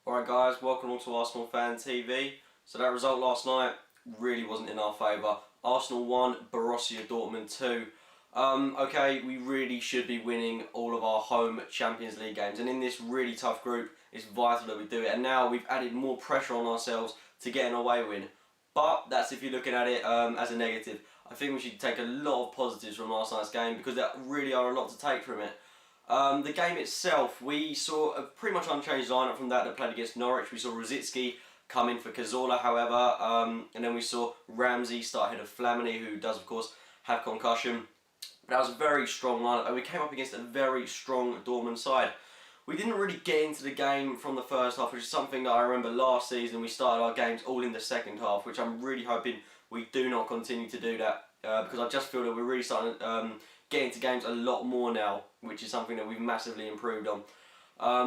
Alright guys, welcome on to Arsenal Fan TV. So that result last night really wasn't in our favour. Arsenal 1, Borussia Dortmund 2. Okay, we really should be winning all of our home Champions League games, and in this really tough group it's vital that we do it, and now we've added more pressure on ourselves to get an away win. But that's if you're looking at it as a negative. I think we should take a lot of positives from last night's game because there really are a lot to take from it. The game itself, we saw a pretty much unchanged lineup from that played against Norwich. We saw Rosicky come in for Cazorla, however, and then we saw Ramsey start ahead of Flamini, who does of course have concussion. That was a very strong lineup, and we came up against a very strong Dortmund side. We didn't really get into the game from the first half, which is something that I remember last season. We started our games all in the second half, which I'm really hoping we do not continue to do that, because I just feel that we're really starting to get into games a lot more now, which is something that we've massively improved on.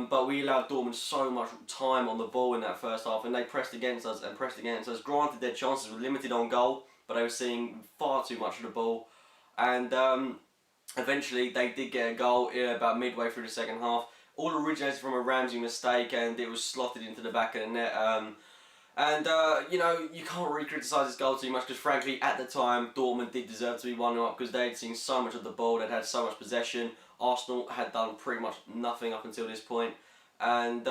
But we allowed Dortmund so much time on the ball in that first half, and they pressed against us and pressed against us. Granted, their chances were limited on goal, but they were seeing far too much of the ball. And eventually they did get a goal about midway through the second half. All originated from a Ramsey mistake, and it was slotted into the back of the net. You know, you can't really criticise this goal too much because, frankly, at the time, Dortmund did deserve to be 1-0 up because they had seen so much of the ball, they'd had so much possession. Arsenal had done pretty much nothing up until this point, and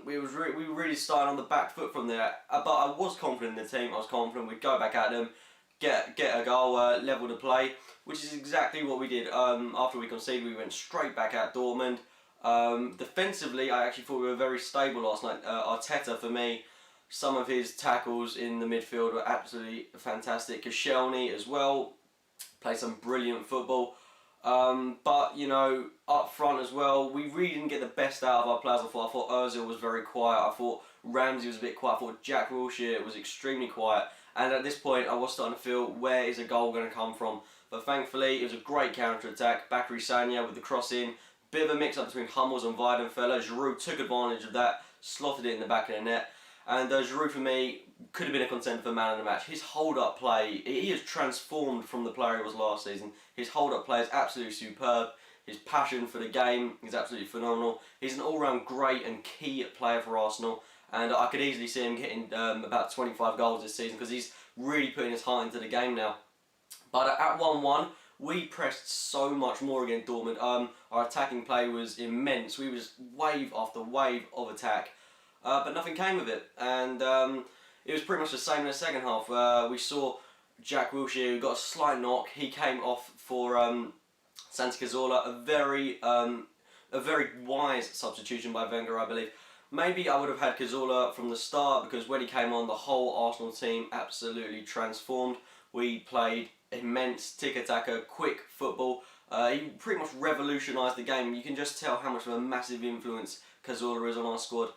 we were really starting on the back foot from there. But I was confident in the team. I was confident we'd go back at them, get a goal, level the play, which is exactly what we did. After we conceded, we went straight back at Dortmund. Defensively, I actually thought we were very stable last night. Arteta, for me, some of his tackles in the midfield were absolutely fantastic. Koscielny as well played some brilliant football. But, you know, up front as well, we really didn't get the best out of our players. I thought Ozil was very quiet. I thought Ramsey was a bit quiet. I thought Jack Wilshere was extremely quiet. And at this point, I was starting to feel, where is a goal going to come from? But thankfully, it was a great counter-attack. Bakary Sagna with the cross in. Bit of a mix-up between Hummels and Weidenfeller. Giroud took advantage of that, slotted it in the back of the net. And Giroud, for me, could have been a contender for man of the match. His hold-up play, he has transformed from the player he was last season. His hold-up play is absolutely superb. His passion for the game is absolutely phenomenal. He's an all-round great and key player for Arsenal. And I could easily see him getting about 25 goals this season because he's really putting his heart into the game now. But at 1-1, we pressed so much more against Dortmund. Our attacking play was immense. We was wave after wave of attack. But nothing came of it, and it was pretty much the same in the second half. We saw Jack Wilshere, who got a slight knock. He came off for Santi Cazorla, a very wise substitution by Wenger, I believe. Maybe I would have had Cazorla from the start, because when he came on, the whole Arsenal team absolutely transformed. We played immense tiki-taka, quick football. He pretty much revolutionised the game. You can just tell how much of a massive influence Cazorla is on our squad.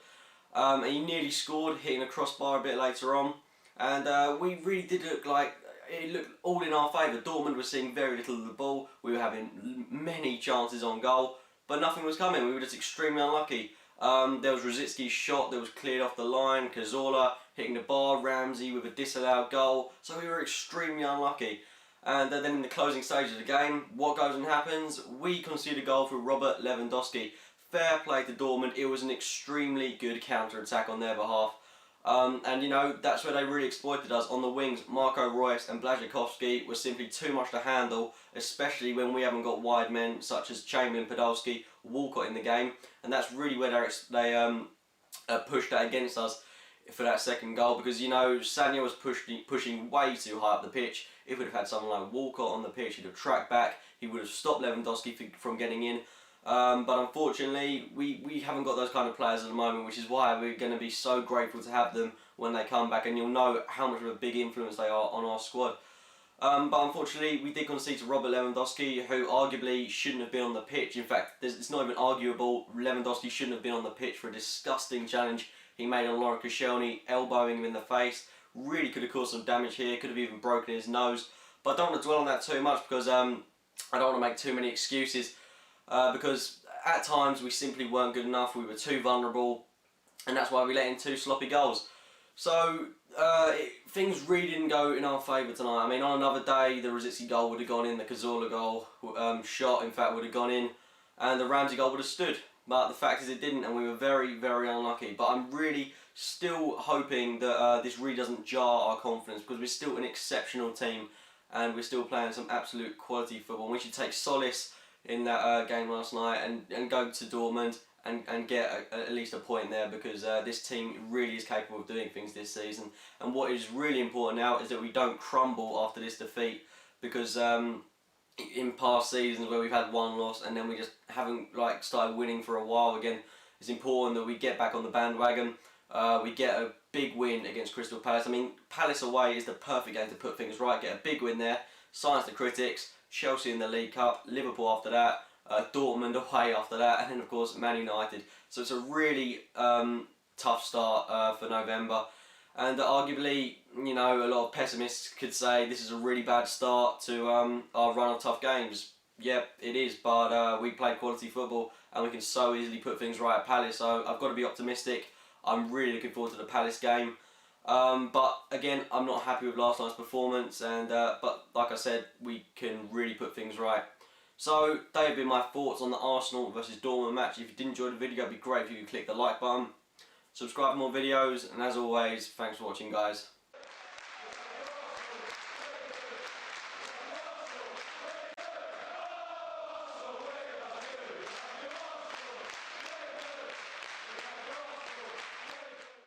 And he nearly scored, hitting a crossbar a bit later on. And we really did look like it looked all in our favour. Dortmund was seeing very little of the ball. We were having many chances on goal, but nothing was coming. We were just extremely unlucky. There was Rosicky's shot that was cleared off the line. Cazorla hitting the bar. Ramsey with a disallowed goal. So we were extremely unlucky. And then in the closing stage of the game, what goes and happens? We concede a goal through Robert Lewandowski. Fair play to Dortmund. It was an extremely good counter-attack on their behalf. And you know, that's where they really exploited us. On the wings, Marco Reus and Błaszczykowski were simply too much to handle, especially when we haven't got wide men such as Chamberlain, Podolski, Walcott in the game. And that's really where they pushed that against us for that second goal, because, you know, Sagna was pushing way too high up the pitch. If we'd have had someone like Walcott on the pitch, he'd have tracked back. He would have stopped Lewandowski from getting in. But unfortunately, we haven't got those kind of players at the moment, which is why we're going to be so grateful to have them when they come back, and you'll know how much of a big influence they are on our squad. But unfortunately, we did concede to Robert Lewandowski, who arguably shouldn't have been on the pitch. In fact, it's not even arguable. Lewandowski shouldn't have been on the pitch for a disgusting challenge he made on Laurent Koscielny, elbowing him in the face. Really could have caused some damage here, could have even broken his nose. But I don't want to dwell on that too much, because I don't want to make too many excuses. Because at times we simply weren't good enough, we were too vulnerable, and that's why we let in 2 sloppy goals. So things really didn't go in our favour tonight. I mean, on another day the Rosicky goal would have gone in, the Cazorla goal shot in fact would have gone in, and the Ramsey goal would have stood. but the fact is it didn't, and we were very, very unlucky. But I'm really still hoping that this really doesn't jar our confidence, because we're still an exceptional team and we're still playing some absolute quality football. And we should take solace in that game last night and go to Dortmund and get at least a point there, because this team really is capable of doing things this season. And what is really important now is that we don't crumble after this defeat, because in past seasons where we've had one loss and then we just haven't started winning for a while again, it's important that we get back on the bandwagon. We get a big win against Crystal Palace. I mean, Palace away is the perfect game to put things right. Get a big win there, silence the critics. Chelsea in the League Cup, Liverpool after that, Dortmund away after that, and then of course Man United. So it's a really tough start for November. And arguably, you know, a lot of pessimists could say this is a really bad start to our run of tough games. Yep, it is, but we play quality football and we can so easily put things right at Palace, so I've got to be optimistic. I'm really looking forward to the Palace game. But again, I'm not happy with last night's performance, and but like I said, we can really put things right. So, they have been my thoughts on the Arsenal versus Dortmund match. If you did enjoy the video, it'd be great if you could click the like button. Subscribe for more videos, and as always, thanks for watching, guys.